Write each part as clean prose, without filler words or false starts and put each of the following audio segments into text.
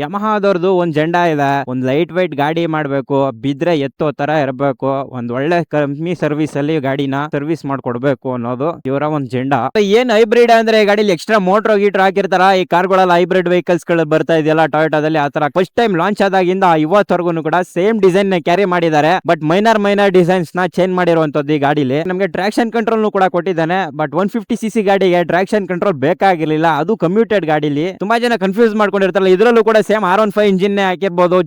ಯಮಹಾದವ್ರದ್ದು ಒಂದ್ ಜೆಂಡಾ ಇದೆ. ಒಂದ್ ಲೈಟ್ ವೈಟ್ ಗಾಡಿ ಮಾಡ್ಬೇಕು, ಬಿದ್ರೆ ಎತ್ತೋ ತರ ಇರಬೇಕು, ಒಂದ್ ಒಳ್ಳೆ ಕಮ್ಮಿ ಸರ್ವಿಸ್ ಅಲ್ಲಿ ಗಾಡಿನ ಸರ್ವಿಸ್ ಮಾಡ್ಕೊಡ್ಬೇಕು ಅನ್ನೋದು ಇವರ ಒಂದ್ ಜೆಂಡಾ. ಏನ್ ಹೈಬ್ರಿಡ್ ಅಂದ್ರೆ ಈ ಗಾಡಿಲಿ ಎಕ್ಸ್ಟ್ರಾ ಮೋಟರ್ ಗೀಟರ್ ಹಾಕಿರ್ತಾರ. ಈ ಕಾರ್ಗಳಲ್ಲಿ ಹೈಬ್ರಿಡ್ ವೆಹಿಕಲ್ಸ್ ಗಳು ಬರ್ತಾ ಇದೆಯಲ್ಲ ಟೊಯೋಟಾದಲ್ಲಿ, ಆತರ ಫಸ್ಟ್ ಟೈಮ್ ಲಾಂಚ್ ಆದಾಗಿಂದ ಇವತ್ತವರೆಗೂ ಕೂಡ ಸೇಮ್ ಡಿಸೈನ್ ನ ಕ್ಯಾರಿ ಮಾಡಿದ್ದಾರೆ. ಬಟ್ ಮೈನರ್ ಡಿಸೈನ್ಸ್ ನ ಚೇಂಜ್ ಮಾಡಿರುವಂತದ್ದು ಈ ಗಾಡಿಲಿ. ನಮಗೆ ಟ್ರಾಕ್ಷನ್ ಕಂಟ್ರೋಲ್ ಕೂಡ ಕೊಟ್ಟಿದ್ದಾನೆ. ಬಟ್ 150cc ಗಾಡಿಗೆ ಟ್ರಾಕ್ಷನ್ ಕಂಟ್ರೋಲ್ ಬೇಕಾಗಿರ್ಲಿಲ್ಲ, ಅದು ಕಮ್ಯೂಟೆಡ್ ಗಾಡಿಲಿ. ತುಂಬಾ ಜನ ಕನ್ಫ್ಯೂಸ್ ಮಾಡ್ಕೊಂಡಿರ್ತಾರಲ್ಲ, ಇದ್ರಲ್ಲೂ ಕೂಡ ಸೇಮ್ R15 ಇಂಜಿನ್ ಹಾಕಿರ್ಬೋದು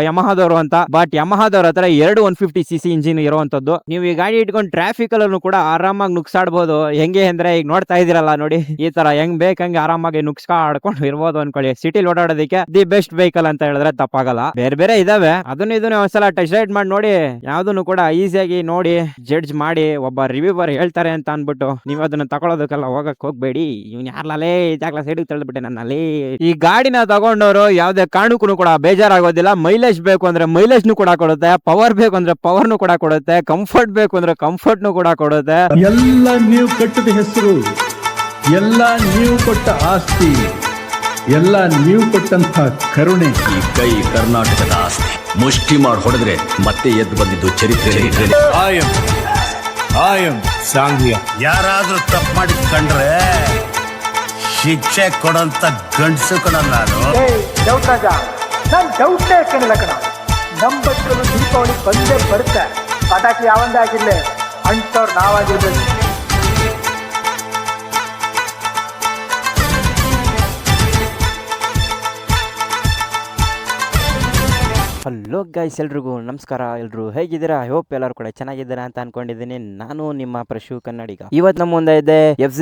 ಯಮಹಾದವರು ಅಂತ. ಬಟ್ ಯಮಹಾದವ್ರ ಹತ್ರ 150cc ಇಂಜಿನ್ ಇರುವಂತದ್ದು. ನೀವು ಈ ಗಾಡಿ ಇಟ್ಕೊಂಡು ಟ್ರಾಫಿಕ್ ಅಲ್ಲೂ ಕೂಡ ಆರಾಮಾಗಿ ನುಗ್ಸಾಡ್ಬೋದು. ಹೆಂಗೆ ಅಂದ್ರೆ ಈಗ ನೋಡ್ತಾ ಇದೀರಲ್ಲ ನೋಡಿ, ಈ ತರ ಹೆಂಗ್ ಬೇಕಂಗೆ ಆರಾಮಾಗಿ ನುಗ್ಸ್ಕಾಡ್ಕೊಂಡು ಇರ್ಬೋದು ಅನ್ಕೊಳ್ಳಿ. ಸಿಟಿಲಿ ಓಡಾಡೋದಕ್ಕೆ ದಿ ಬೆಸ್ಟ್ ವೆಹಿಕಲ್ ಅಂತ ಹೇಳಿದ್ರೆ ತಪ್ಪಾಗಲ್ಲ. ಬೇರೆ ಬೇರೆ ಇದಾವೆ, ಇದನ್ನ ಒಂದ್ಸಲ ಟೆಸ್ಟ್ ರೈಡ್ ಮಾಡಿ ನೋಡಿ. ಯಾವ್ದನ್ನು ಕೂಡ ಈಸಿಯಾಗಿ ನೋಡಿ ಜಡ್ಜ್ ಮಾಡಿ ಒಬ್ಬ ರಿವ್ಯೂವರ್ ಹೇಳ್ತಾರೆ ಅಂತ ಅನ್ಬಿಟ್ಟು ನೀವು ಅದನ್ನ ತಗೊಳ್ಳೋದಕ್ಕೆಲ್ಲ ಹೋಗಕ್ ಹೋಗ್ಬೇಡಿ. ಇವ್ನು ಯಾರ್ಲೇ ಜಾಗ್ಲ ಸೈಡ್ ತಳ್ಬಿಟ್ಟೆ ನನ್ನಲ್ಲಿ. ಈ ಗಾಡಿನ ತಗೊಂಡವರು ಯಾವ್ದೇ ಕಾರಣಕ್ಕೂ ಕೂಡ ಬೇಜಾರಾಗೋದಿಲ್ಲ. ಮೈಲೇಜ್ ಬೇಕು ಅಂದ್ರೆ ಮೈಲೇಜ್ ಕೂಡ ಕೊಡುತ್ತೆ, ಪವರ್ ಬೇಕು ಅಂದ್ರೆ ಪವರ್ ಕೂಡ ಕೊಡುತ್ತೆ, ಕಂಫರ್ಟ್ ಬೇಕು ಅಂದ್ರೆ ಕಂಫರ್ಟ್ ಕೂಡ ಕೊಡುತ್ತೆ. ಎಲ್ಲ ನೀವು ಕಟ್ಟಿದ ಹೆಸರು, ಎಲ್ಲ ನೀವು ಕೊಟ್ಟ ಆಸ್ತಿ, ಎಲ್ಲ ನೀವು ಕೊಟ್ಟಂತ ಕರುಣೆ. ಈ ಕೈ ಕರ್ನಾಟಕದ ಆಸ್ತಿ. ಮುಷ್ಟಿ ಮಾಡಿ ಹೊಡೆದ್ರೆ ಮತ್ತೆ ಎದ್ದು ಬಂದಿದ್ದು ಚರಿತ್ರೆ. ಸಾಂಘ್ಯ ಯಾರಾದ್ರೂ ತಪ್ಪು ಮಾಡಿ ಕಂಡ್ರೆ ಶಿಕ್ಷೆ ಕೊಡಂತ ಗಂಡಸು ಕಣ ನಾನು. ಡೌಟ್ ರಾಜ, ನಾನು ಡೌಟೇ ಕೇಳಿಲ್ಲ ಕಣ. ನಮ್ಮ ಬದುಕಲು ದೀಪಾವಳಿ ಬಂದೇ ಬರುತ್ತೆ. ಪಟಾಕಿ ಯಾವಂದೇ ಆಗಿರ್ಲಿ, ಅಂಟವ್ರು ನಾವಾಗಿರ್ಬೇಕು. ಹಲೋ ಗೈಸ್, ಎಲ್ರಿಗೂ ನಮಸ್ಕಾರ. ಎಲ್ರು ಹೇಗಿದ್ದೀರಾ? ಐ ಹೋಪ್ ಎಲ್ಲರೂ ಕೂಡ ಚೆನ್ನಾಗಿದ್ದೀರಾ ಅಂತ ಅನ್ಕೊಂಡಿದ್ದೀನಿ. ನಾನು ನಿಮ್ಮ ಪ್ರಶು ಕನ್ನಡಿಗ. ಇವತ್ತು ನಮ್ಮ ಮುಂದೆ ಇದೆ FZ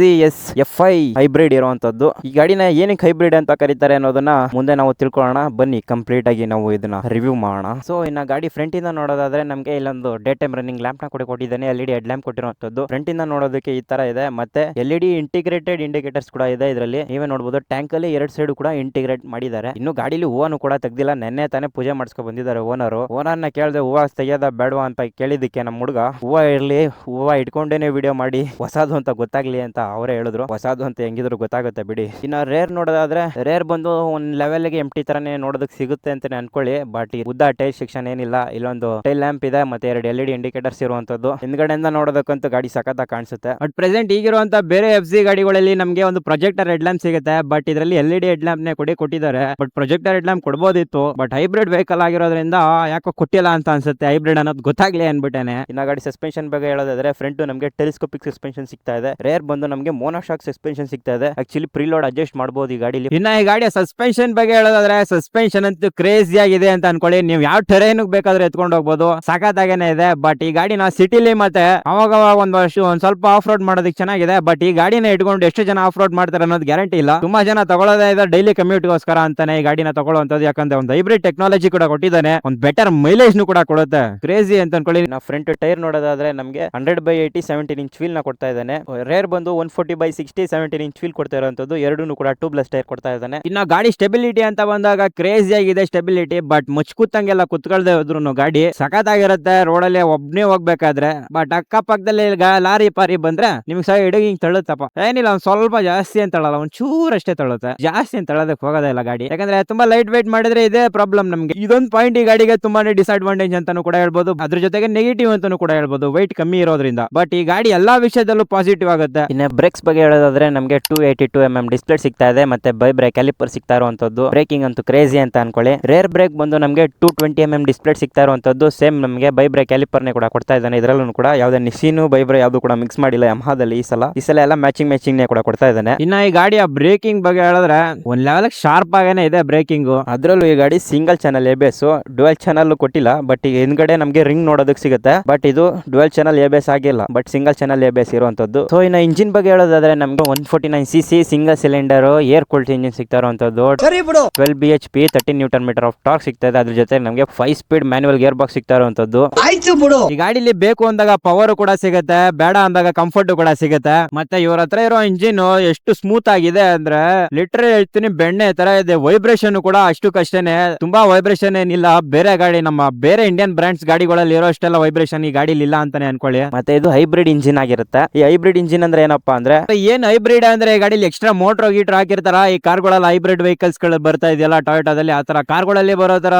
Fi ಹೈಬ್ರಿಡ್ ಇರುವಂತದ್ದು. ಈ ಗಾಡಿನ ಏನಕ್ಕೆ ಹೈಬ್ರಿಡ್ ಅಂತ ಕರೀತಾರೆ ಅನ್ನೋದನ್ನ ಮುಂದೆ ನಾವು ತಿಳ್ಕೊಳ್ಳೋಣ. ಬನ್ನಿ ಕಂಪ್ಲೀಟ್ ಆಗಿ ನಾವು ಇದನ್ನ ರಿವ್ಯೂ ಮಾಡೋಣ. ಸೊ ಇನ್ನ ಗಾಡಿ ಫ್ರಂಟ್ ಇಂದ ನೋಡೋದಾದ್ರೆ ನಮಗೆ ಇಲ್ಲೊಂದು ಡೇ ಟೈಮ್ ರನ್ನಿಂಗ್ ಲ್ಯಾಂಪ್ ನ ಕೂಡ ಕೊಟ್ಟಿದ್ದಾನೆ. LED ಹೆಡ್ ಲ್ಯಾಂಪ್ ಕೊಟ್ಟಿರುವಂತದ್ದು. ಫ್ರಂಟ್ ಇಂದ ನೋಡೋದಕ್ಕೆ ಈ ತರ ಇದೆ. ಮತ್ತೆ LED ಇಂಟಿಗ್ರೇಟೆಡ್ ಇಂಡಿಕೇಟರ್ಸ್ ಕೂಡ ಇದೆ ಇದರಲ್ಲಿ. ನೀವೇ ನೋಡಬಹುದು. ಟ್ಯಾಂಕ್ ಅಲ್ಲಿ 2 ಸೈಡ್ ಕೂಡ ಇಂಟಿಗ್ರೇಟ್ ಮಾಡಿದ್ದಾರೆ. ಇನ್ನು ಗಾಡಿಲಿ ಹೂವನ್ನು ಕೂಡ ತೆಗ್ದಿಲ್ಲ. ನೆನ್ನೆ ತಾನೇ ಪೂಜೆ ಮಾಡಿಸ್ಕೊ ಬಂದಿದ್ದಾರೆ ಓನರ್ನ. ಕೇಳಿದೆ ಹೂವ ತೆಗೆಯೋದ ಬೇಡವಾ ಅಂತ ಕೇಳಿದ್ದಕ್ಕೆ ನಮ್ಮ ಹುಡುಗ ಹೂವ ಇರ್ಲಿ, ಹೂವ ಇಟ್ಕೊಂಡೇನೆ ವಿಡಿಯೋ ಮಾಡಿ ಹೊಸದು ಅಂತ ಗೊತ್ತಾಗ್ಲಿ ಅಂತ ಅವರೇ ಹೇಳಿದ್ರು. ಹೊಸದು ಅಂತ ಹೆಂಗಿದ್ರು ಗೊತ್ತಾಗುತ್ತೆ ಬಿಡಿ. ಇನ್ನ ರೇರ್ ನೋಡೋದಾದ್ರೆ ರೇರ್ ಬಂದು ಒಂದ್ ಲೆವೆಲ್ ಗೆ ಎಂಟಿ ತರನೇ ನೋಡೋದಕ್ಕೆ ಸಿಗುತ್ತೆ ಅಂತಾನೆ ಅನ್ಕೊಳ್ಳಿ. ಬಟ್ ಈ ಉದ್ದ ಟೈಲ್ ಸೆಕ್ಷನ್ ಏನಿಲ್ಲ. ಇಲ್ಲೊಂದು ಟೈಲ್ ಲ್ಯಾಂಪ್ ಇದೆ, ಮತ್ತೆ 2 LED ಇಂಡಿಕೇಟರ್ಸ್ ಇರುವಂತದ್ದು. ಹಿಂದ್ಗಡೆಯಿಂದ ನೋಡೋದಕ್ಕಂತೂ ಗಾಡಿ ಸಖತ್ತಾಗಿ ಕಾಣಿಸುತ್ತೆ. ಬಟ್ ಪ್ರೆಸೆಂಟ್ ಈಗಿರುವಂತ ಬೇರೆ FZ ಗಾಡಿಗಳಲ್ಲಿ ನಮಗೆ ಒಂದು ಪ್ರೊಜೆಕ್ಟರ್ ಹೆಡ್ ಲ್ಯಾಂಪ್ ಸಿಗುತ್ತೆ. ಬಟ್ ಇದರಲ್ಲಿ LED ಹೆಡ್ ಲ್ಯಾಂಪ್ ನೇ ಕೊಟ್ಟಿದ್ದಾರೆ. ಬಟ್ ಪ್ರೊಜೆಕ್ಟರ್ ಹೆಡ್ ಲ್ಯಾಂಪ್ ಕೊಡ್ಬೋದಿತ್ತು. ಬಟ್ ಹೈಬ್ರಿಡ್ ವೆಹಿಕಲ್ ಆಗಿರೋದ್ರಿಂದ ಯಾಕೋ ಕೊಟ್ಟಿಲ್ಲ ಅಂತ ಅನ್ಸುತ್ತೆ. ಹೈಬ್ರಿಡ್ ಅನ್ನೋದು ಗೊತ್ತಾಗ್ಲಿ ಅನ್ಬಿಟ್ಟೇನೆ. ಇನ್ನ ಗಾಡಿ ಸಸ್ಪೆನ್ಷನ್ ಬಗ್ಗೆ ಹೇಳೋದಾದ್ರೆ ಫ್ರಂಟ್ ನಮಗೆ ಟೆಲಿಸ್ಕೋಪಿಕ್ ಸಸ್ಪೆನ್ಷನ್ ಸಿಗ್ತಾ ಇದೆ. ರೇರ್ ಬಂದು ನಮಗೆ ಮೋನೋಶಾಕ್ ಸಸ್ಪೆನ್ಷನ್ ಸಿಗ್ತಾ ಇದೆ. ಆಕ್ಚುಲಿ ಪ್ರಿಲೋಡ್ ಅಡ್ಜಸ್ಟ್ ಮಾಡಬಹುದು ಈ ಗಾಡಿಲಿ. ಇನ್ನ ಈ ಗಾಡಿಯ ಸಸ್ಪೆನ್ಷನ್ ಬಗ್ಗೆ ಹೇಳೋದಾದ್ರೆ ಸಸ್ಪೆನ್ಷನ್ ಅಂತೂ ಕ್ರೇಜಿ ಆಗಿದೆ ಅಂತ ಅನ್ಕೊಳ್ಳಿ. ನೀವು ಯಾವ ಟೆರೈನ್ ಬೇಕಾದ್ರೆ ಎತ್ಕೊಂಡು ಹೋಗ್ಬೋದು, ಸಖತ್ತಾಗೇನೆ ಇದೆ. ಬಟ್ ಈ ಗಾಡಿನ ಸಿಟಿಲಿ ಮತ್ತೆ ಅವಾಗ ಒಂದ್ ಸ್ವಲ್ಪ ಆಫ್ ರೋಡ್ ಮಾಡೋದಕ್ಕೆ ಚೆನ್ನಾಗಿದೆ. ಬಟ್ ಈ ಗಾಡಿನ ಇಟ್ಕೊಂಡು ಎಷ್ಟು ಜನ ಆಫ್ ರೋಡ್ ಮಾಡ್ತಾರೆ ಅನ್ನೋದು ಗ್ಯಾರಂಟಿ ಇಲ್ಲ. ತುಂಬಾ ಜನ ತಗೊಳ್ಳೋದೇ ಇದೆ ಡೈಲಿ ಕಮ್ಯೂಟ್ಗೋಸ್ಕರ ಅಂತಾನೆ ಈ ಗಾಡಿನ ತಗೊಳ್ಳುವಂತದ್ದು. ಯಾಕಂದ್ರೆ ಒಂದು ಹೈಬ್ರಿಡ್ ಟೆಕ್ನಾಲಜಿ ಕೂಡ ಕೊಟ್ಟಿದ್ದಾನೆ, ಒಂದು ಬೆಟರ್ ಮೈಲೇಜ್ ಕೂಡ ಕೊಡುತ್ತೆ. ಕ್ರೇಜಿ ಅಂತ ಅನ್ಕೊಳ್ಳಿ. ನಾವು ಫ್ರಂಟ್ ಟೈರ್ ನೋಡೋದಾದ್ರೆ ನಮಗೆ 100/80 17 ಇಂಚ್ ವೀಲ್ ನ ಕೊಡ್ತಾ ಇದ್ದಾನೆ. ರೇರ್ ಬಂದು 140/60 17 ಇಂಚ್ ವೀಲ್ ಕೊಡ್ತಾ ಇರುವಂತದ್ದು. ಎರಡೂ ಕೂಡ ಟ್ಯೂಬ್ಲೆಸ್ ಟೈರ್ ಕೊಡ್ತಾ ಇದ್ದಾನೆ. ಇನ್ನು ಗಾಡಿ ಸ್ಟೆಬಿಲಿಟಿ ಅಂತ ಬಂದಾಗ ಕ್ರೇಜಿ ಆಗಿದೆ ಸ್ಟೆಬಿಲಿಟಿ. ಬಟ್ ಮುಚ್ಕೂತಂಗೆಲ್ಲ ಕುತ್ಕೊಳ್ದೆ ಹೋದ್ರು ಗಾಡಿ ಸಖತ್ತಾಗಿರುತ್ತೆ ರೋಡಲ್ಲಿ ಒಬ್ನೇ ಹೋಗ್ಬೇಕಾದ್ರೆ. ಬಟ್ ಅಕ್ಕಪಕ್ಕದಲ್ಲಿ ಲಾರಿ ಪಾರಿ ಬಂದ್ರೆ ನಿಮ್ಗೆ ಸೈಡ್ ಹಿಂಗ್ ತಳ್ಳುತ್ತಪ್ಪ. ಏನಿಲ್ಲ, ಒಂದ್ ಸ್ವಲ್ಪ ಜಾಸ್ತಿ ಅಂತ ತಳ್ಳಲ್ಲ, ಒಂದ್ ಚೂರ್ ಅಷ್ಟೇ ತಳ್ಳುತ್ತೆ. ಜಾಸ್ತಿ ಅಂತ ತಳ್ಳೋದಕ್ಕೆ ಹೋಗೋದೇ ಇಲ್ಲ ಗಾಡಿ. ಯಾಕಂದ್ರೆ ತುಂಬಾ ಲೈಟ್ ವೇಟ್ ಮಾಡಿದ್ರೆ ಇದೇ ಪ್ರಾಬ್ಲಮ್ ನಮ್ಗೆ. ಇದೊಂದು ಪಾಯಿಂಟ್ ಈ ಗಾಡಿಗೆ ತುಂಬಾನೇ ಡಿಸ್ಅಡ್ವಾಂಟೇಜ್ ಅಂತಾನು ಕೂಡ ಹೇಳ್ಬೋದು. ಅದ್ರ ಜೊತೆಗೆ ನೆಗೆಟಿವ್ ಅಂತಾನು ಕೂಡ ಹೇಳ್ಬೋದು, ವೈಟ್ ಕಮ್ಮಿ ಇರೋದ್ರಿಂದ. ಬಟ್ ಈ ಗಾಡಿ ಎಲ್ಲಾ ವಿಷಯದಲ್ಲೂ ಪಾಸಿಟಿವ್ ಆಗುತ್ತೆ. ಇನ್ನು ಬ್ರೇಕ್ಸ್ ಬಗ್ಗೆ ಹೇಳೋದಾದ್ರೆ ನಮಗೆ 282mm ಡಿಸ್ಪ್ಲೇ ಸಿಗ್ತಾ ಇದೆ. ಮತ್ತೆ ಬೈ ಬ್ರೇಕ್ ಕ್ಯಾಲಿಪರ್ ಸಿಗ್ತಾ ಇರುವಂತದ್ದು. ಬ್ರೇಕಿಂಗ್ ಅಂತೂ ಕ್ರೇಜಿ ಅಂತ ಅನ್ಕೊಳ್ಳಿ. ರೇರ್ ಬ್ರೇಕ್ ಬಂದು ನಮಗೆ 220mm ಡಿಸ್ಪ್ಲೇ ಸಿಗ್ತಾ ಇರುವಂತದ್ದು. ಸೇಮ್ ನಮಗೆ ಬೈ ಬ್ರೇಕ್ ಕ್ಯಾಲಿಪರ್ ನೇ ಕೂಡ ಕೊಡ್ತಾ ಇದ್ದಾನೆ. ಇದರಲ್ಲೂ ಕೂಡ ಯಾವುದೇ ನಿಸಿನು ಬೈ ಬ್ರೇಕ್ ಯಾವ್ದು ಕೂಡ ಮಿಕ್ಸ್ ಮಾಡಿಲ್ಲ ಯಮಹಾದಲ್ಲಿ. ಈ ಸಲ ಎಲ್ಲ ಮ್ಯಾಚಿಂಗ್ ನೇ ಕೂಡ ಕೊಡ್ತಾ ಇದ್ದಾನೆ. ಇನ್ನ ಈ ಗಾಡಿಯ ಬ್ರೇಕಿಂಗ್ ಬಗ್ಗೆ ಹೇಳಿದ್ರೆ ಒಂದ್ ಲೆವೆಲ್ ಶಾರ್ಪ್ ಆಗೇನೆ ಇದೆ ಬ್ರೇಕಿಂಗ್. ಅದ್ರಲ್ಲೂ ಈ ಗಾಡಿ single channel ABS, dual channel ಕೊಟ್ಟಿಲ್ಲ. ಬಟ್ ಈಗ ಹಿಂದ್ಗಡೆ ನಮಗೆ ರಿಂಗ್ ನೋಡೋದಕ್ಕೆ ಸಿಗುತ್ತೆ. ಬಟ್ ಇದು ಡುವೆಲ್ ಚಾನಲ್ ABS ಆಗಿಲ್ಲ, ಬಟ್ ಸಿಂಗಲ್ ಚಾನಲ್ ABS ಇರುವಂತದ್ದು. ಸೊ ಇನ್ನು ಇಂಜಿನ್ ಬಗ್ಗೆ ಹೇಳೋದಾದ್ರೆ ನಮಗೆ 149cc single cylinder air cooled engine ಸಿಗ್ತಾ ಇರುವಂತದ್ದು. 12 bhp 13 Nm ಆಫ್ ಟಾರ್ಕ್ ಸಿಗ್ತಾ ಇದೆ. ಅದ್ರ ಜೊತೆ ನಮಗೆ 5 ಸ್ಪೀಡ್ ಮ್ಯಾನ್ಯುವಲ್ ಗೇರ್ ಬಾಕ್ಸ್ ಸಿಗ್ತಾ ಇರುವಂತದ್ದು. ಈ ಗಾಡಿಲಿ ಬೇಕು ಅಂದಾಗ ಪವರ್ ಕೂಡ ಸಿಗುತ್ತೆ, ಬೇಡ ಅಂದಾಗ ಕಂಫರ್ಟ್ ಕೂಡ ಸಿಗುತ್ತೆ. ಮತ್ತೆ ಇವ್ರ ಹತ್ರ ಇರೋ ಇಂಜಿನ್ ಎಷ್ಟು ಸ್ಮೂತ್ ಆಗಿದೆ ಅಂದ್ರೆ ಲಿಟರ್ ಹೇಳ್ತೀನಿ ಬೆಣ್ಣೆ ತರ ಇದೆ. ವೈಬ್ರೇಷನ್ ಕೂಡ ಅಷ್ಟಕ್ಕಷ್ಟೇನೆ, ತುಂಬಾ ವೈಬ್ರೇಷನ್ ಏನಿಲ್ಲ. ಬೇರೆ ಗಾಡಿ ನಮ್ಮ ಬೇರೆ ಇಂಡಿಯನ್ ಬ್ರಾಂಡ್ಸ್ ಗಾಡಿಗಳಲ್ಲಿ ಇರೋ ಅಷ್ಟೆಲ್ಲ ವೈಬ್ರೇಷನ್ ಈ ಗಾಡಿಲಿ ಇಲ್ಲ ಅಂತಾನೆ ಅನ್ಕೊಳ್ಳಿ. ಮತ್ತೆ ಇದು ಹೈಬ್ರಿಡ್ ಇಂಜಿನ್ ಆಗಿರುತ್ತೆ. ಈ ಹೈಬ್ರಿಡ್ ಇಂಜಿನ್ ಅಂದ್ರೆ ಏನಪ್ಪಾ ಅಂದ್ರೆ ಏನ್ ಹೈಬ್ರಿಡ್ ಅಂದ್ರೆ ಗಾಡಿಲಿ ಎಕ್ಸ್ಟ್ರಾ ಮೋಟರ್ ಗೀಟರ್ ಹಾಕಿರ್ತಾರ. ಈ ಕಾರ್ಗಳಲ್ಲಿ ಹೈಬ್ರಿಡ್ ವೆಹಿಕಲ್ಸ್ ಗಳು ಬರ್ತಾ ಇದೆಯಲ್ಲ ಟೊಯೋಟಾದಲ್ಲಿ, ಆ ತರ ಕಾರ್ಗಳಲ್ಲಿ ಬರೋ ತರ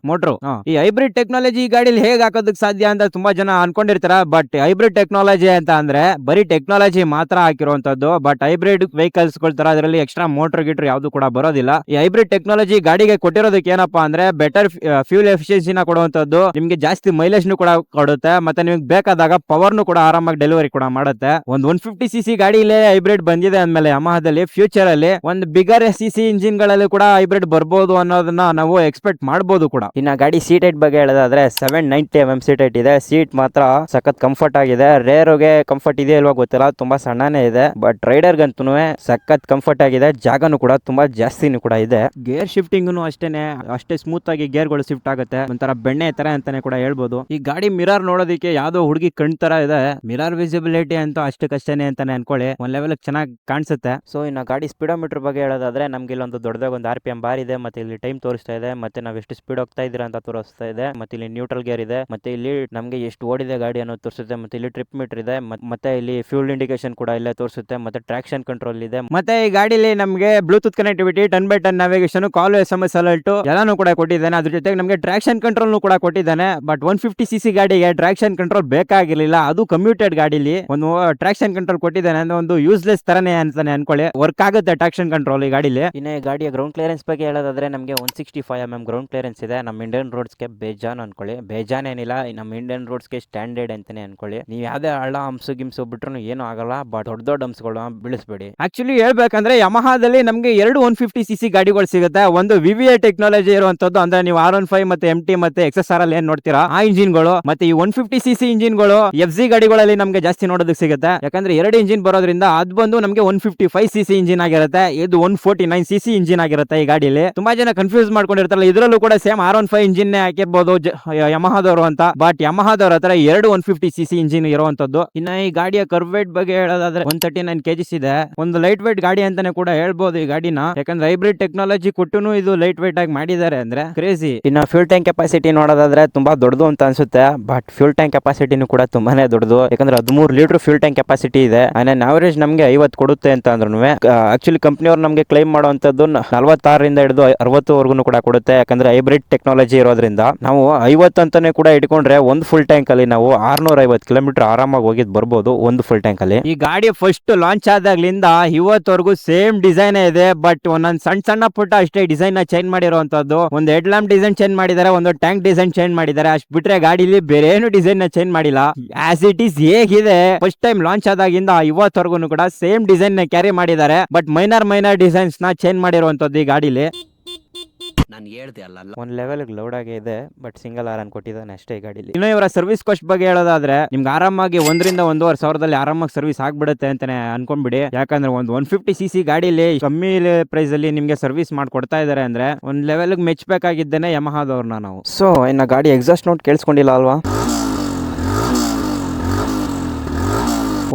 ಮೋಟ್ರು. ಈ ಹೈಬ್ರಿಡ್ ಟೆಕ್ನಾಲಜಿ ಗಾಡಿಲಿ ಹೇಗ್ ಹಾಕೋದಕ್ಕೆ ಸಾಧ್ಯ ಅಂತ ತುಂಬಾ ಜನ ಅನ್ಕೊಂಡಿರ್ತಾರ. ಬಟ್ ಹೈಬ್ರಿಡ್ ಟೆಕ್ನಾಲಜಿ ಅಂತ ಅಂದ್ರೆ ಬರೀ ಟೆಕ್ನಾಲಜಿ ಮಾತ್ರ ಹಾಕಿರುವಂತದ್ದು. ಬಟ್ ಹೈಬ್ರಿಡ್ ವೆಹಿಕಲ್ಸ್ ತರ ಅದರಲ್ಲಿ ಎಕ್ಸ್ಟ್ರಾ ಮೋಟರ್ ಗೀಟರ್ ಯಾವ್ದು ಕೂಡ ಬರೋದಿಲ್ಲ. ಈ ಹೈಬ್ರಿಡ್ ಟೆಕ್ನಾಲಜಿ ಗಾಡಿಗೆ ಕೊಟ್ಟಿರೋದಕ್ಕೆ ಏನಪ್ಪಾ ಅಂದ್ರೆ ಬೆಟರ್ ಫ್ಯೂಲ್ ಎಫಿಷಿಯನ್ಸಿನ ಕೊಡುವಂತದ್ದು, ನಿಮ್ಗೆ ಜಾಸ್ತಿ ಮೈಲೇಜ್ ಕೂಡ ಕೊಡುತ್ತೆ, ಮತ್ತೆ ನಿಮ್ಗೆ ಬೇಕಾದಾಗ ಪವರ್ ಕೂಡ ಆರಾಮಾಗಿ ಡೆಲಿವರಿ ಕೂಡ ಮಾಡುತ್ತೆ. ಒಂದು 150cc ಗಾಡಿಲೇ ಹೈಬ್ರಿಡ್ ಬಂದಿದೆ ಅಂದ್ಮೇಲೆ ಯಮಹಾದಲ್ಲಿ ಫ್ಯೂಚರ್ ಅಲ್ಲಿ ಒಂದು ಬಿಗರ್ ಸಿಸಿ ಇಂಜಿನ್ ಗಳಲ್ಲಿ ಕೂಡ ಹೈಬ್ರಿಡ್ ಬರ್ಬೋದು ಅನ್ನೋದನ್ನ ನಾವು ಎಕ್ಸ್ಪೆಕ್ಟ್ ಮಾಡಬಹುದು ಕೂಡ. ಇನ್ನ ಗಾಡಿ ಸೀಟ್ ಹೈಟ್ ಬಗ್ಗೆ ಹೇಳೋದಾದ್ರೆ 790mm ಸೀಟ್ ಹೈಟ್ ಇದೆ. ಸೀಟ್ ಮಾತ್ರ ಸಖತ್ ಕಂಫರ್ಟ್ ಆಗಿದೆ. ರೇರೋಗೆ ಕಂಫರ್ಟ್ ಇದೆ ಇಲ್ವಾ ಗೊತ್ತಿಲ್ಲ, ತುಂಬಾ ಸಣ್ಣನೇ ಇದೆ. ಬಟ್ ರೈಡರ್ ಗಂತೂ ಸಖತ್ ಕಂಫರ್ಟ್ ಆಗಿದೆ. ಜಾಗನು ಕೂಡ ತುಂಬಾ ಜಾಸ್ತಿನೂ ಕೂಡ ಇದೆ. ಗೇರ್ ಶಿಫ್ಟಿಂಗ್ ಅಷ್ಟೇ ಸ್ಮೂತ್ ಆಗಿ ಗೇರ್ಗಳು ಶಿಫ್ಟ್ ಆಗುತ್ತೆ, ಒಂಥರ ಬೆಣ್ಣೆ ತರ ಅಂತಾನೆ ಕೂಡ ಹೇಳ್ಬೋದು. ಈ ಗಾಡಿ ಮಿರರ್ ನೋಡೋದಕ್ಕೆ ಯಾವ್ದೋ ಹುಡುಗಿ ಕಣ್ ತರ ಇದೆ. ಮಿರರ್ ವಿಸಿಬಿಲಿಟಿ ಅಂತ ಅಷ್ಟಕ್ಕಷ್ಟೇನೆ ಅಂತಾನೆ ಅನ್ಕೊಳ್ಳಿ, ಒಂದ್ ಲೆವೆಲ್ ಚೆನ್ನಾಗಿ ಕಾಣಿಸುತ್ತೆ. ಸೊ ಇನ್ನು ಗಾಡಿ ಸ್ಪೀಡೋಮೀಟರ್ ಬಗ್ಗೆ ಹೇಳೋದಾದ್ರೆ ನಮ್ಗೆ ಇಲ್ಲೊಂದು ದೊಡ್ಡದಾಗ ಒಂದು RPM ಬಾರ್ ಇದೆ, ಮತ್ತೆ ಇಲ್ಲಿ ಟೈಮ್ ತೋರಿಸ್ತಾ ಇದೆ, ಮತ್ತೆ ನಾವ್ ಎಷ್ಟು ಸ್ಪೀಡ್ ಹೋಗ್ತಾ ಇದೀರಾ ಅಂತ ತೋರಿಸ್ತಾ ಇದೆ, ಮತ್ತೆ ಇಲ್ಲಿ ನ್ಯೂಟ್ರಲ್ ಗೇರ್ ಇದೆ, ಮತ್ತೆ ಇಲ್ಲಿ ನಮ್ಗೆ ಎಷ್ಟು ಓಡಿದೆ ಗಾಡಿ ಅನ್ನೋದು ತೋರಿಸುತ್ತೆ, ಮತ್ತೆ ಇಲ್ಲಿ ಟ್ರಿಪ್ ಮೀಟರ್ ಇದೆ, ಮತ್ತೆ ಇಲ್ಲಿ ಫ್ಯೂಲ್ ಇಂಡಿಕೇಶನ್ ಕೂಡ ಇಲ್ಲೇ ತೋರಿಸುತ್ತೆ, ಮತ್ತೆ ಟ್ರಾಕ್ಷನ್ ಕಂಟ್ರೋಲ್ ಇದೆ. ಮತ್ತೆ ಈ ಗಾಡಿಲಿ ನಮ್ಗೆ ಬ್ಲೂಟೂತ್ ಕನೆಕ್ಟಿವಿಟಿ, 10x10 ನ್ಯಾವಿಗೇಷನ್, ಕಾಲ್ SMS ಅಲರ್ಟ್ ಎಲ್ಲಾನು ಕೂಡ ಕೊಟ್ಟಿದ್ದಾನೆ. ಅದ್ರ ಜೊತೆಗೆ ನಮಗೆ ಟ್ರಾಕ್ಷನ್ ಕಂಟ್ರೋಲ್ ಕೂಡ ಕೊಟ್ಟಿದ್ದಾನೆ. ಬಟ್ 150cc ಗಾಡಿಗೆ ಟ್ರಾಕ್ಷನ್ ಕಂಟ್ರೋಲ್ ಬೇಕಾಗಿರ್ಲಿಲ್ಲ. ಅದು ಕಮ್ಯೂಟೆಡ್ ಗಾಡಿಲಿ ಒಂದು ಟ್ರಾಕ್ಷನ್ ಕಂಟ್ರೋಲ್ ಕೊಟ್ಟಿದ್ದಾನೆ ಅಂದ್ರೆ ಒಂದು ಯೂಸ್ಲೆಸ್ ತರನೇ ಅಂತಾನೆ ಅನ್ಕೊಳ್ಳಿ. ವರ್ಕ್ ಆಗುತ್ತೆ ಟ್ರಾಕ್ಷನ್ ಕಂಟ್ರೋಲ್ ಈ ಗಾಡಿಲಿ. ಇನ್ನು ಈ ಗಾಡಿಯ ಗ್ರೌಂಡ್ ಕ್ಲಿಯರೆನ್ಸ್ ಬಗ್ಗೆ ಹೇಳೋದಾದ್ರೆ ನಮಗೆ 165mm ಗ್ರೌಂಡ್ ಕ್ಲಿಯರೆನ್ಸ್ ಇದೆ. ನಮ್ಮ ಇಂಡಿಯನ್ ರೋಡ್ಸ್ಗೆ ಬೇಜಾನ್ ಅನ್ಕೊಳ್ಳಿ. ಬೇಜಾನ್ ಏನಿಲ್ಲ, ನಮ್ಮ ಇಂಡಿಯನ್ ರೋಡ್ಸ್ಗೆ ಸ್ಟ್ಯಾಂಡರ್ಡ್ ಅಂತಾನೆ ಅನ್ಕೊಳ್ಳಿ. ನೀವು ಯಾವ್ದೇ ಹಳ್ಳ ಹಂಸು ಬಿಟ್ರು ಏನೂ ಆಗಲ್ಲ. ಬಟ್ ದೊಡ್ಡ ಹಂಸಗಳು ಬೀಳಿಸ್ಬೇಡಿ. ಆಕ್ಚುಲಿ ಹೇಳ್ಬೇಕಂದ್ರೆ ಯಮಹಾದಲ್ಲಿ ನಮಗೆ 2 150cc ಗಾಡಿಗಳು ಸಿಗುತ್ತೆ. ಒಂದು VVA ಟೆಕ್ನಾಲಜಿ ಇರುವಂತದ್ದು, ಅಂದ್ರೆ ನೀವು R15 ಮತ್ತೆ MT ಮತ್ತೆ XSR ಅಲ್ಲಿ ಏನ್ ನೋಡ್ತೀರಾ ಆ ಇಂಜಿನ್ಗಳು. ಮತ್ತೆ ಈ 150cc ಇಂಜಿನ್ಗಳು FZ ಗಾಡಿಗಳಲ್ಲಿ ನಮಗೆ ಜಾಸ್ತಿ ನೋಡೋದಕ್ಕೆ ಸಿಗುತ್ತೆ. ಯಾಕಂದ್ರೆ 2 ಇಂಜಿನ್ ಬರೋದ್ರಿಂದ ಅದು ಬಂದು ನಮಗೆ 155cc ಇಂಜಿನ್ ಆಗಿರುತ್ತೆ. ಇದು 149cc ಇಂಜಿನ್ ಆಗಿರುತ್ತೆ ಈ ಗಾಡಿಯಲ್ಲಿ. ತುಂಬಾ ಜನ ಕನ್ಫ್ಯೂಸ್ ಮಾಡ್ಕೊಂಡಿರ್ತಾರಲ್ಲ, ಇದ್ರಲ್ಲೂ ಕೂಡ ಸೇಮ್ R15 ಇಂಜಿನ್ ಹಾಕಿರ್ಬೋದು ಯಮಹಾದವರು ಅಂತ. ಬಟ್ ಯಮಹಾದವ್ರ ಹತ್ರ 2 150cc ಇಂಜಿನ್ ಇರುವಂತದ್ದು. ಇನ್ನ ಈ ಗಾಡಿಯ ಕರ್ವ್ ವೇಟ್ ಬಗ್ಗೆ ಹೇಳೋದಾದ್ರೆ 139 kgs ಇದೆ. ಒಂದು ಲೈಟ್ ವೇಟ್ ಗಾಡಿ ಅಂತಾನೆ ಕೂಡ ಹೇಳ್ಬೋದು ಈ ಗಾಡಿನ. ಯಾಕಂದ್ರೆ ಹೈಬ್ರಿಡ್ ಟೆಕ್ನಾಲಜಿ ಕೊಟ್ಟುನು ಇದು ಲೈಟ್ ವೇಟ್ ಆಗಿ ಮಾಡಿದ್ದಾರೆ ಅಂದ್ರೆ ಕ್ರೇಜಿ. ಇನ್ನ ಫ್ಯೂಲ್ ಟ್ಯಾಂಕ್ ಕೆಪಾಸಿಟಿ ನೋಡೋದಾದ್ರೆ ತುಂಬಾ ದೊಡ್ಡದು ಅಂತ ಅನ್ಸುತ್ತೆ. ಬಟ್ ಫ್ಯೂಲ್ ಟ್ಯಾಂಕ್ ಕೆಪಾಸಿಟಿನೂ ಕೂಡ ತುಂಬಾನೇ ದೊಡ್ಡದು. ಯಾಕಂದ್ರೆ 13 ಲೀಟರ್ ಫ್ಯೂಲ್ ಟ್ಯಾಂಕ್ ಕೆಪಾಸಿಟಿ ಇದೆ. ಅಂಡ್ ಅವರೇಜ್ ನಮಗೆ 50 ಕೊಡುತ್ತೆ ಅಂತ ಅಂದ್ರೂ ಆಕ್ಚುಲಿ ಕಂಪನಿಯವರು ನಮಗೆ ಕ್ಲೈಮ್ ಮಾಡುವಂತದ್ದು 46ರಿಂದ ಹಿಡಿದು 60ವರೆಗೂ ಕೂಡ ಕೊಡುತ್ತೆ. ಯಾಕಂದ್ರೆ ಹೈಬ್ರಿಡ್ ಟೆಕ್ನಾಲಜಿ ಇರೋದ್ರಿಂದ ನಾವು 50 ಅಂತಾನೆ ಕೂಡ ಇಟ್ಕೊಂಡ್ರೆ ಒಂದು ಫುಲ್ ಟ್ಯಾಂಕ್ ಅಲ್ಲಿ ನಾವು 650 ಕಿಲೋಮೀಟರ್ ಆರಾಮಾಗಿ ಹೋಗಿದ್ ಬರ್ಬೋದು ಒಂದು ಫುಲ್ ಟ್ಯಾಂಕ್ ಅಲ್ಲಿ. ಈ ಗಾಡಿ ಫಸ್ಟ್ ಲಾಂಚ್ ಆದಾಗ್ಲಿಂದ ಇವತ್ತವರೆಗೂ ಸೇಮ್ ಡಿಸೈನ್ ಇದೆ. ಬಟ್ ಒಂದೊಂದು ಸಣ್ಣ ಪುಟ್ಟ ಅಷ್ಟೇ ಡಿಸೈನ್ ನ ಚೇಂಜ್ ಮಾಡಿರುವಂತದ್ದು. ಒಂದು ಹೆಡ್ ಲ್ಯಾಂಪ್ ಡಿಸೈನ್ ಚೇಂಜ್ ಮಾಡಿದ್ದಾರೆ, ಒಂದು ಟ್ಯಾಂಕ್ ಡಿಸೈನ್ ಚೇಂಜ್ ಮಾಡಿದ್ದಾರೆ. ಅಷ್ಟು ಬಿಟ್ರೆ ಗಾಡಿಲಿ ಬೇರೆ ಏನು ಡಿಸೈನ್ ನ ಚೇಂಜ್ ಮಾಡಿಲ್ಲ. ಆಸ್ ಇಟ್ ಈಸ್ ಹೇಗಿದೆ ಫಸ್ಟ್ ಟೈಮ್ ಲಾಂಚ್ ಆದಾಗಿಂದ ಇವತ್ತವರೆಗೂ ಕೂಡ ಸೇಮ್ ಡಿಸೈನ್ ನ ಕ್ಯಾರಿ ಮಾಡಿದ್ದಾರೆ. ಬಟ್ ಮೈನರ್ ಡಿಸೈನ್ಸ್ ನ ಚೇಂಜ್ ಮಾಡಿರುವಂತದ್ದು ಈ ಗಾಡಿಲಿ. ನಾನು ಹೇಳ್ದೆ ಅಲ್ಲ, ಒಂದ್ ಲೆವೆಲ್ ಲೌಡ್ ಆಗಿ ಇದೆ. ಬಟ್ ಸಿಂಗಲ್ ಆರನ್ ಕೊಟ್ಟಿದ್ದಾನೆ ಅಷ್ಟೇ ಈ ಗಾಡಿಲಿ. ಇನ್ನು ಇವರ ಸರ್ವಿಸ್ ಕಾಸ್ಟ್ ಬಗ್ಗೆ ಹೇಳೋದಾದ್ರೆ ನಿಮ್ಗೆ ಆರಾಮಾಗಿ 1ರಿಂದ 1.5 ಸಾವಿರದಲ್ಲಿ ಆರಾಮಾಗಿ ಸರ್ವಿಸ್ ಆಗ್ಬಿಡುತ್ತೆ ಅಂತಾನೆ ಅನ್ಕೊಂಡ್ಬಿಡಿ. ಯಾಕಂದ್ರೆ ಒಂದು 150cc ಗಾಡಿಲಿ ಕಮ್ಮಿ ಪ್ರೈಸ್ ಅಲ್ಲಿ ನಿಮ್ಗೆ ಸರ್ವಿಸ್ ಮಾಡ್ಕೊಡ್ತಾ ಇದಾರೆ ಅಂದ್ರೆ ಒಂದ್ ಲೆವೆಲ್ ಮೆಚ್ಚಬೇಕಾಗಿದ್ದೇನೆ ಯಮಹಾದವ್ರನ್ನ ನಾವು. ಸೊ ಇನ್ನ ಗಾಡಿ ಎಕ್ಸಾಸ್ಟ್ ನೋಟ್ ಕೇಳಿಸ್ಕೊಂಡಿಲ್ಲ ಅಲ್ವಾ?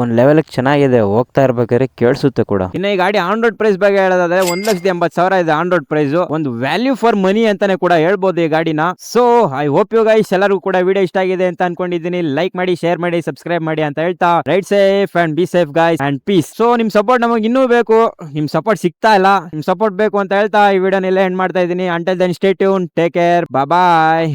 ಒಂದ್ ಲೆವೆಲ್ ಚೆನ್ನಾಗಿದೆ, ಹೋಗ್ತಾ ಇರ್ಬೇಕಾದ್ರೆ ಕೇಳಿಸುತ್ತೆ ಕೂಡ. ಇನ್ನು ಈ ಗಾಡಿ ಆನ್ ರೋಡ್ ಪ್ರೈಸ್ ಬಗ್ಗೆ ಹೇಳೋದಾದ್ರೆ 1,80,000 ಇದೆ ಆನ್ ರೋಡ್ ಪ್ರೈಸ್. ಒಂದು ವ್ಯಾಲ್ಯೂ ಫಾರ್ ಮನಿ ಅಂತಾನೆ ಕೂಡ ಹೇಳ್ಬೋದು ಈ ಗಾಡಿನ. So I hope you guys ಎಲ್ಲರಿಗೂ ಕೂಡ ವಿಡಿಯೋ ಇಷ್ಟ ಆಗಿದೆ ಅಂತ ಅನ್ಕೊಂಡಿದ್ದೀನಿ. ಲೈಕ್ ಮಾಡಿ, ಶೇರ್ ಮಾಡಿ, ಸಬ್ಸ್ಕ್ರೈಬ್ ಮಾಡಿ ಅಂತ ಹೇಳ್ತಾ ride safe and be safe guys and peace. So ನಿಮ್ ಸಪೋರ್ಟ್ ನಮಗೆ ಇನ್ನೂ ಬೇಕು, ನಿಮ್ ಸಪೋರ್ಟ್ ಸಿಗ್ತಾ ಇಲ್ಲ, ನಿಮ್ ಸಪೋರ್ಟ್ ಬೇಕು ಅಂತ ಹೇಳ್ತಾ ಈ ವಿಡಿಯೋನ ಎಲ್ಲ ಎಂಡ್ ಮಾಡ್ತಾ ಇದ್ದೀನಿ. Until then stay tune, take care, ಬಾಯ್.